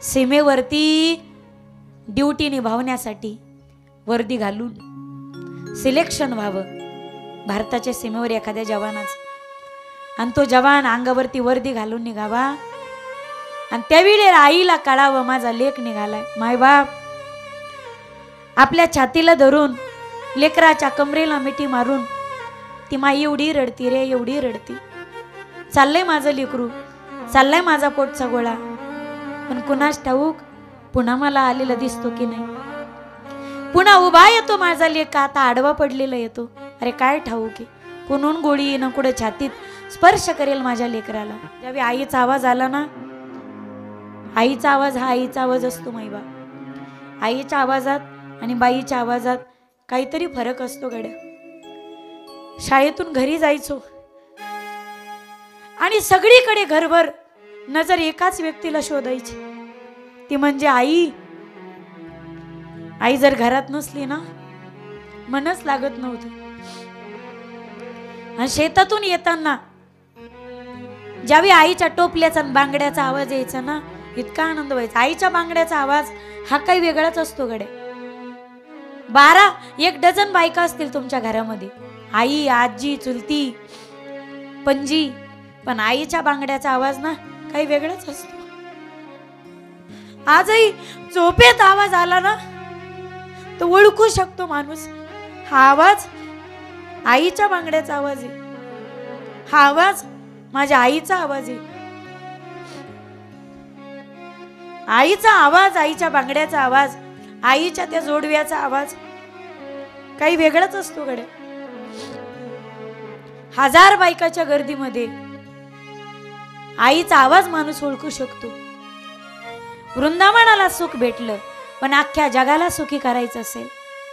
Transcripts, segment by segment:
सीमेवरती duty निभावण्यासाठी वर्दी घालून selection व्हावं भारताच्या सीमेवर एखाद्या जवानाचं, आणि तो जवान अंगावरती वर्दी घालून निघावा आणि त्यावेळी आईला कळावं माझा लेक निघालाय. मायबाप आपल्या छातीला धरून लेकराच्या कमरेला मिठी मारून ती माई एवढी रडती रे, एवढी रडती. चाललंय माझं लेकरू, चाललाय माझा पोटचा गोळा, पण कुणास ठाऊक पुन्हा मला आलेला दिसतो की नाही. पुन्हा उभा येतो माझा लेक, आता आडवा पडलेला येतो. अरे काय ठाऊक की कुणून गोळी येणं कुठे छातीत स्पर्श करेल माझ्या लेकराला. ज्यावेळी आईचा आवाज आला ना, आईचा आवाज हा आईचा आवाज असतो माईबा. आईच्या आवाजात आणि बाईच्या आवाजात काहीतरी फरक असतो गड्या. शाळेतून घरी जायचो आणि सगळीकडे घरभर नजर एकाच व्यक्तीला शोधायची, ती म्हणजे आई. आई जर घरात नसली ना मनच लागत नव्हतं. आणि शेतातून येताना ज्यावेळी आईच्या टोपल्याचा बांगड्याचा आवाज यायचा ना, इतका आनंद व्हायचा. आईच्या बांगड्याचा आवाज हा काही वेगळाच असतो गडे. 12-1 डझन बायका असतील तुमच्या घरामध्ये, आई, आजी, चुलती, पणजी, पण आईच्या बांगड्याचा आवाज ना काही वेगळाच असतो. आजही झोपेत आवाज आला ना तो ओळखू शकतो माणूस, हा आवाज आईच्या बांगड्याचा आवाज आहे, हा आवाज माझ्या आईचा आवाज आहे. आईचा आवाज, आईच्या बांगड्याचा आवाज, आईच्या त्या जोडव्याचा आवाज काही वेगळाच असतो गड्या. 1000 बायकाच्या गर्दीमध्ये आईचा आवाज माणूस ओळखू शकतो. वृंदावनाला सुख भेटलं, पण अख्ख्या जगाला सुखी करायचं असेल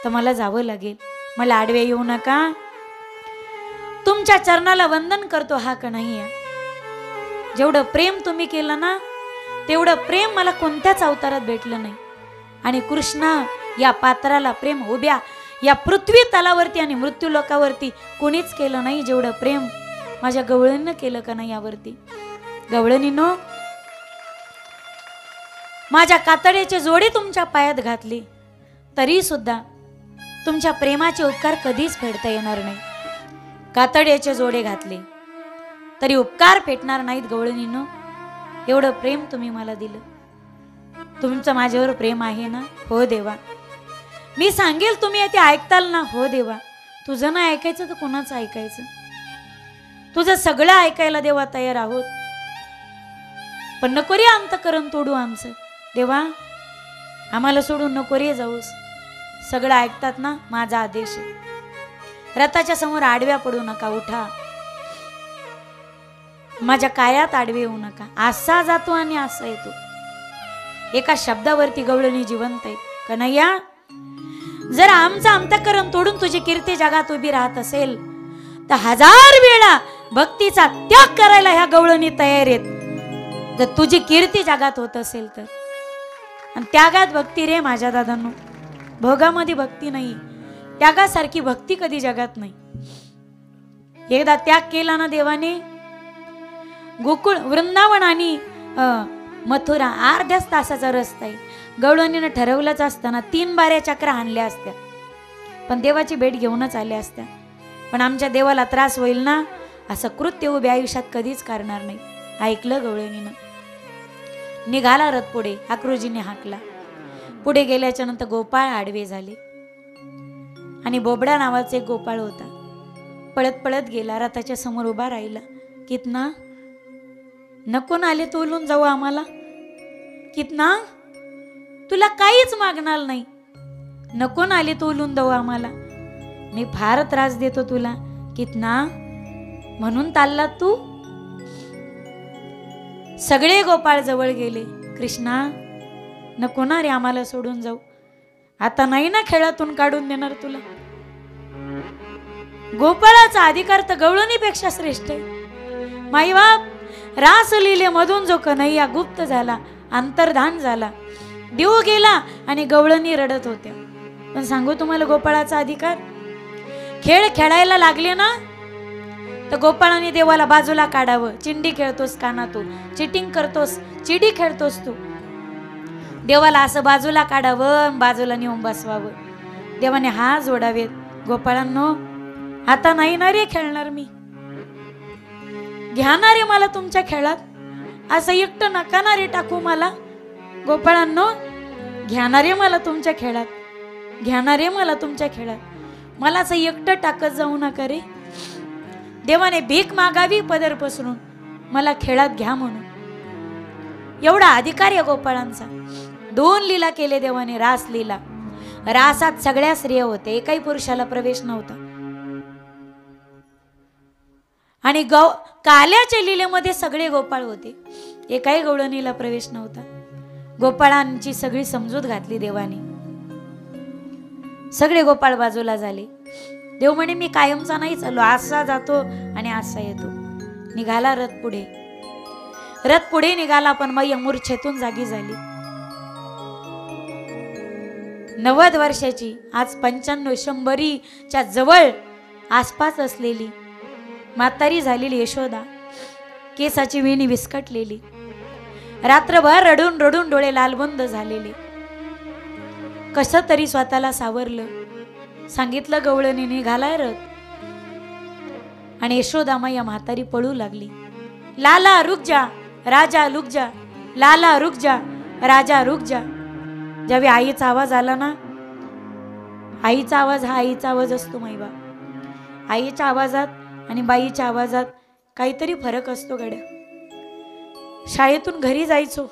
तर मला जावं लागेल. मला आडवे येऊ नका. तुमच्या चरणाला वंदन करतो हा कन्हैया. जेवढं प्रेम तुम्ही केलं ना तेवढं प्रेम मला कोणत्याच अवतारात भेटलं नाही. आणि कृष्णा या पात्राला प्रेम उभ्या या पृथ्वी तलावरती आणि मृत्यू लोकावरती कोणीच केलं नाही जेवढं प्रेम माझ्या गवळणीनं केलं कन्हैयावरती. गवळणीनो, माझ्या कातड्याचे जोडे तुमच्या पायात घातले तरी सुद्धा तुमच्या प्रेमाचे उपकार कधीच फेडता येणार नाही. कातड्याचे जोडे घातले तरी उपकार फेटणार नाहीत गवळणीनो. एवढं प्रेम तुम्ही मला दिलं. तुमचं माझ्यावर प्रेम आहे ना? हो देवा. मी सांगेल तुम्ही ते ऐकताल ना? हो देवा. तुझं ना ऐकायचं तर कोणाचं ऐकायचं? तुझं सगळं ऐकायला देवा तयार आहोत, पण नको रे अंतकरण तोडू आमचं. देवा आम्हाला सोडून नको रे जाऊस. सगळं ऐकतात ना? माझा आदेश आहे. रथाच्या समोर आडव्या पडू नका, उठा. माझ्या कायात आडवे येऊ नका. असा जातो आणि असा येतो. एका शब्दावरती गवळणी जिवंत आहे. कन्हैया, जर आमचं अंतकरण तोडून तुझी कीर्ती जगात उभी राहत असेल तर 1000 वेळा भक्तीचा त्याग करायला ह्या गवळणी तयार आहेत, जर तुझी कीर्ती जगात होत असेल तर. आणि त्यागात भक्ती रे माझ्या दादांनो. भोगामध्ये भक्ती नाही, त्यागासारखी भक्ती कधी जगात नाही. एकदा त्याग केला ना देवाने, गोकुळ, वृंदावन आणि मथुरा अर्ध्याच तासाचा रस्ता आहे. गवळणीनं ठरवलंच असताना 3 बाऱ्या चक्रा आणल्या असत्या, पण देवाची भेट घेऊनच आल्या असत्या. पण आमच्या देवाला त्रास होईल ना असं कृत्य उभ्या आयुष्यात कधीच करणार नाही. ऐकलं गवळणीनं. निघाला रथ पुढे. अक्रूजीने हाकला. पुढे गेल्याच्या नंतर गोपाळ आडवे झाले आणि बोबडा नावाचा एक गोपाळ होता. पळत पळत गेला, रथाच्या समोर उभा राहिला. कितना नको ना आले तोलून जाऊ आम्हाला? कितना तुला काहीच मागणार नाही, नको ना आले तोलून जाऊ आम्हाला? मी फार त्रास देतो तुला कितना, म्हणून चालला तू? सगळे गोपाळ जवळ गेले. कृष्णा नको ना रे आम्हाला सोडून जाऊ, आता नाही ना खेळातून काढून देणार तुला. गोपाळाचा अधिकार तर गवळणीपेक्षा श्रेष्ठ आहे. माईबाप, रासलीले मधून जो कन्हैया गुप्त झाला, अंतर्धान झाला, देव गेला आणि गवळणी रडत होत्या. पण सांगू तुम्हाला गोपाळाचा अधिकार? खेळ खेळायला लागले ना तर गोपाळाने देवाला बाजूला काढावं. चिंडी खेळतोस काना तू, चिटिंग करतोस, चिडी खेळतोस तू, देवाला असं बाजूला काढावं, बाजूला नेऊन बसवावं. देवाने हात जोडावेत. गोपाळांनो, आता नाही ना रे खेळणार मी, घ्या ना रे मला तुमच्या खेळात, असं एकटं नका ना रे टाकू मला. गोपाळांनो, घ्या ना रे मला तुमच्या खेळात, घ्या ना रे मला तुमच्या खेळात, मला असं एकटं टाकत जाऊ नका रे. देवाने भीक मागावी पदर पसरून, मला खेळात घ्या म्हणून. एवढा अधिकार आहे गोपाळांचा. 2 लीला केले देवाने. रास लीला, रासात सगळ्या स्त्रिया होते, एकाही पुरुषाला प्रवेश नव्हता. आणि काल्याच्या लीलेमध्ये सगळे गोपाळ होते, एकाही गवळणीला प्रवेश नव्हता. गोपाळांची सगळी समजूत घातली देवाने. सगळे गोपाळ बाजूला झाले. देव म्हणे मी कायमचा नाही चाललो, असा जातो आणि असा येतो. निघाला रथ पुढे. रथ पुढे निघाला, पण मैया मूर्छेतून जागी झाली. 90 वर्षाची, आज 95-100च्या जवळ आसपास असलेली म्हातारी झालेली यशोदा, केसाची वेणी विस्कटलेली, रात्रभर रडून रडून डोळे लालबंद झालेले, कसं तरी स्वतःला सावरलं. सांगितलं गवळणी, निघालाय रथ. आणि यशोदा मैया म्हातारी पळू लागली. लाला रुक जा, राजा रुक जा, लाला रुक जा, राजा रुक जा. ज्यावेळी आईचा आवाज आला ना, आईचा आवाज हा आईचा आवाज असतो मैबा. आईच्या आवाजात आणि बाईच्या आवाजात काहीतरी फरक असतो गड्या. शाळेतून घरी जायचो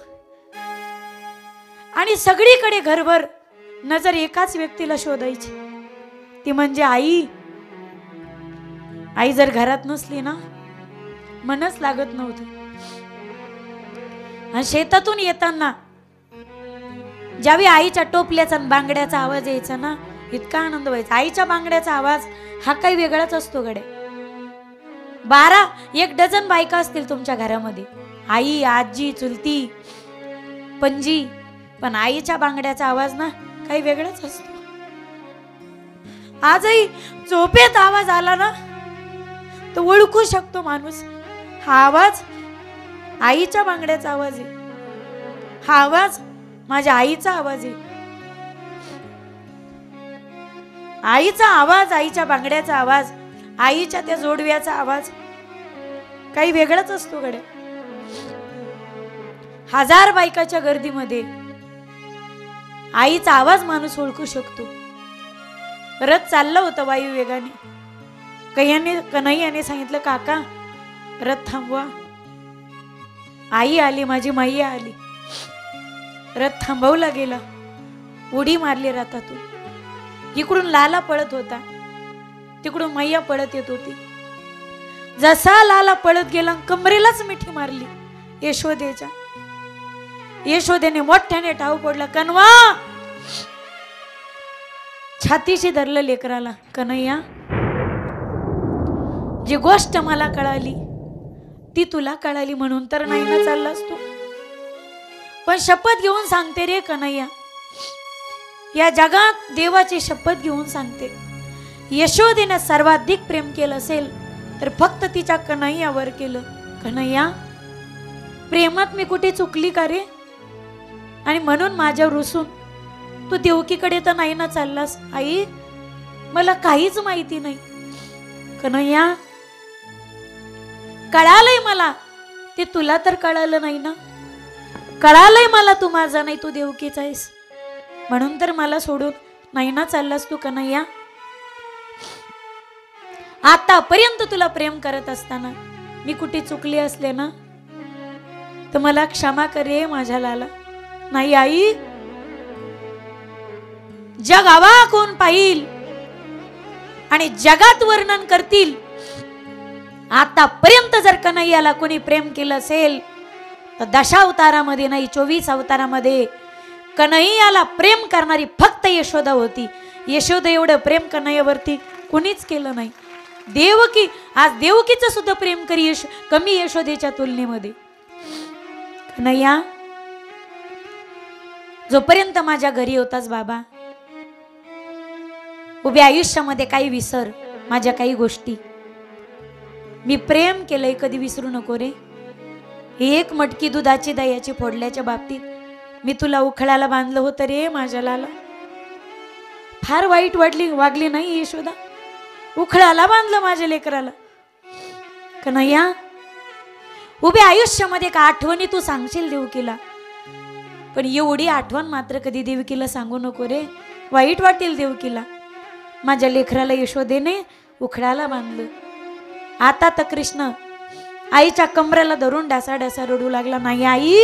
आणि सगळीकडे घरभर नजर एकाच व्यक्तीला शोधायची, ती म्हणजे आई. आई जर घरात नसली ना, मनच लागत नव्हतं. आणि शेतातून येताना ज्यावेळी आईच्या टोपल्याचा बांगड्याचा आवाज यायचा ना, इतका आनंद व्हायचा. आईच्या बांगड्याचा आवाज हा काही वेगळाच असतो गड्या. 12-1 डझन बायका असतील तुमच्या घरामध्ये, आई, आजी, चुलती, पणजी, पण आईच्या बांगड्याचा आवाज ना काही वेगळाच असतो. आजही झोपेत आवाज आला ना, तो ओळखू शकतो माणूस, हा आवाज आईच्या बांगड्याचा आवाज आहे, हा आवाज माझ्या आईचा आवाज आहे. आईचा आवाज, आईच्या बांगड्याचा आवाज, आईच्या त्या जोडव्याचा आवाज काही वेगळाच असतो गड्या. 1000 बायकाच्या गर्दीमध्ये आईचा आवाज माणूस ओळखू शकतो. रथ चाललं होतं वायू वेगाने. कन्हैयाने सांगितलं, काका रथ थांबवा. आई आली, माझी मैया आली. रथ थांबवला गेला, उडी मारली रथातून. इकडून लाला पळत होता, तिकडून मैया पळत येत होती. जसा लाला पळत गेला, कमरेलाच मिठी मारली यशोदेच्या. यशोदेने मोठ्याने टाव पडला, कन्वा. छातीशी धरलं लेकराला. कन्हैया, जी गोष्ट मला कळाली ती तुला कळाली म्हणून तर नाही ना चाललास तू, पण शपथ घेऊन सांगते रे कन्हैया, या जगात देवाची शपथ घेऊन सांगते, यशोदेने सर्वाधिक प्रेम केलं असेल तर फक्त तिच्या कन्हैयावर केलं. कन्हैया, प्रेमात मी कुठे चुकली का रे? आणि म्हणून माझ्यावर रुसून तू देवकीकडे तर नाही ना चाललास? आई, मला काहीच माहिती नाही. कन्हैया, कळालंय मला, ते तुला तर कळालं नाही ना. कळालंय मला तू माझा नाही, तू देवकीचा आहेस, म्हणून तर मला सोडून नाही ना चाललास तू. कन्हैया, आतापर्यंत तुला प्रेम करत असताना मी कुठे चुकले असले ना तर मला क्षमा करे माझ्या लाला. नाही आई, जग आवा कोण पाहिल आणि जगात वर्णन करतील, आतापर्यंत जर कन्हैयाला कोणी प्रेम केलं असेल तर 10 अवतारामध्ये नाही, 24 अवतारामध्ये कन्हैयाला प्रेम करणारी फक्त यशोदा होती. यशोदा एवढं प्रेम कन्हैयावरती कोणीच केलं नाही. देवकी, आज देवकीचं सुद्धा प्रेम कमी यशोदेच्या तुलनेमध्ये. कन्हैया, जोपर्यंत माझ्या घरी होतास बाबा, उभ्या आयुष्यामध्ये काही विसर, माझ्या काही गोष्टी मी प्रेम केलंय कधी विसरू नको रे. एक मटकी दुधाची दह्याची फोडल्याच्या बाबतीत मी तुला उखळाला बांधलं होतं रे माझ्या लाला. फार वाईट वागली नाही यशोदा, उखळाला बांधलं माझ्या लेकराला. कन्हैया, उभ्या आयुष्यामध्ये का आठवणी तू सांगशील देवकीला, पण एवढी आठवण मात्र कधी देवकीला सांगू नको रे, वाईट वाटेल देवकीला. माझ्या लेकराला यशोदेने उखळाला बांधलं. आता तर कृष्ण आईच्या कमरेला धरून डासा डासा रडू लागला. नाही आई,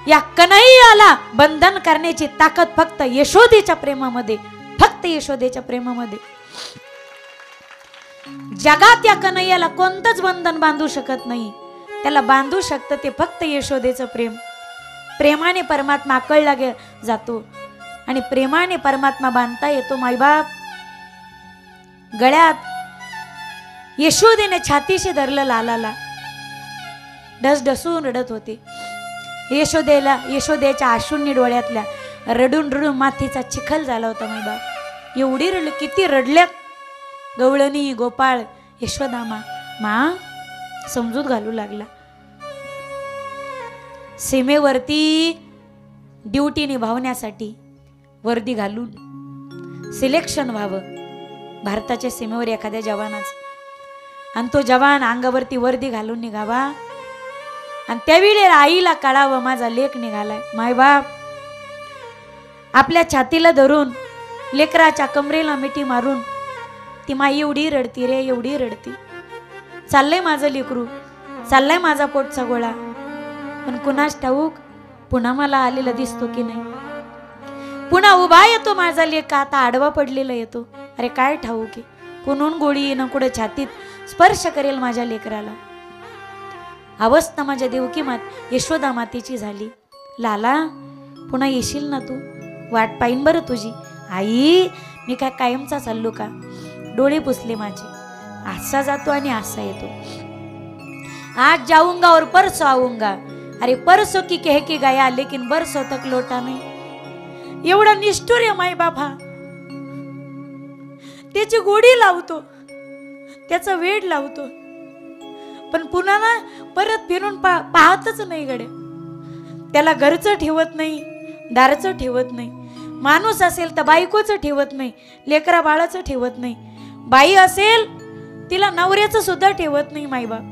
या कन्हैयाला बंधन करण्याची ताकद फक्त यशोदेच्या प्रेमामध्ये, फक्त यशोदेच्या प्रेमामध्ये. जगात या कन्हैयाला कोणतंच बंधन बांधू शकत नाही. त्याला बांधू शकतं ते फक्त यशोदेचं प्रेम. प्रेमाने परमात्मा आकळला जातो आणि प्रेमाने परमात्मा बांधता येतो. मायबाप गळ्यात यशोदेने छातीशी धरलं लालाला, ढसढसून रडत होते. यशोदेच्या आशूंनी डोळ्यातल्या रडून रडून मातीचा चिखल झाला होता. मायबाप एवढी रडली, किती रडल्यात गवळणी, गोपाळ, यशोदामा. मा समजूत घालू लागला. सीमेवरती ड्युटी निभावण्यासाठी वर्दी घालून सिलेक्शन व्हावं भारताच्या सीमेवर एखाद्या जवानाचं, आणि तो जवान अंगावरती वर्दी घालून निघावा, आणि त्यावेळी आईला कळावं माझा लेक निघालाय. मायबाप आपल्या छातीला धरून लेकराच्या कमरेला मिठी मारून ती माई एवढी रडती रे, एवढी रडती. चाललंय माझं लेकरू, चाललाय माझा पोटचा गोळा, पण कुणास ठाऊक पुन्हा मला आलेला दिसतो की नाही. पुन्हा उभा येतो माझा लेक, आता आडवा पडलेला येतो. अरे काय ठाऊक की कुणून गोळी येणं कुठे छातीत स्पर्श करेल माझ्या लेकराला. अवस्था माझ्या देवकी यशोदा मातेची झाली. लाला पुन्हा येशील ना तू, वाट पाहिन बरं तुझी. आई मी काय कायमचा चाललो का. डोळे पुसले माझे, असा जातो आणि असा येतो. आज जाऊंगा और परसों आऊंगा. अरे परसों की कह के गया लेकिन बरसों तक लौटा नहीं. एवढा निष्ठुर आहे माय बाबा. त्याची गोडी लावतो, त्याचा वेड लावतो, पण पुन्हा ना परत फिरून पाहतच नाही गड्या. त्याला घरचं ठेवत नाही, दारचं ठेवत नाही. माणूस असेल तर बायकोचं ठेवत नाही, लेकरा बाळाचं ठेवत नाही. बाई असेल तिला नवऱ्याचं सुद्धा ठेवत नाही मायबाप.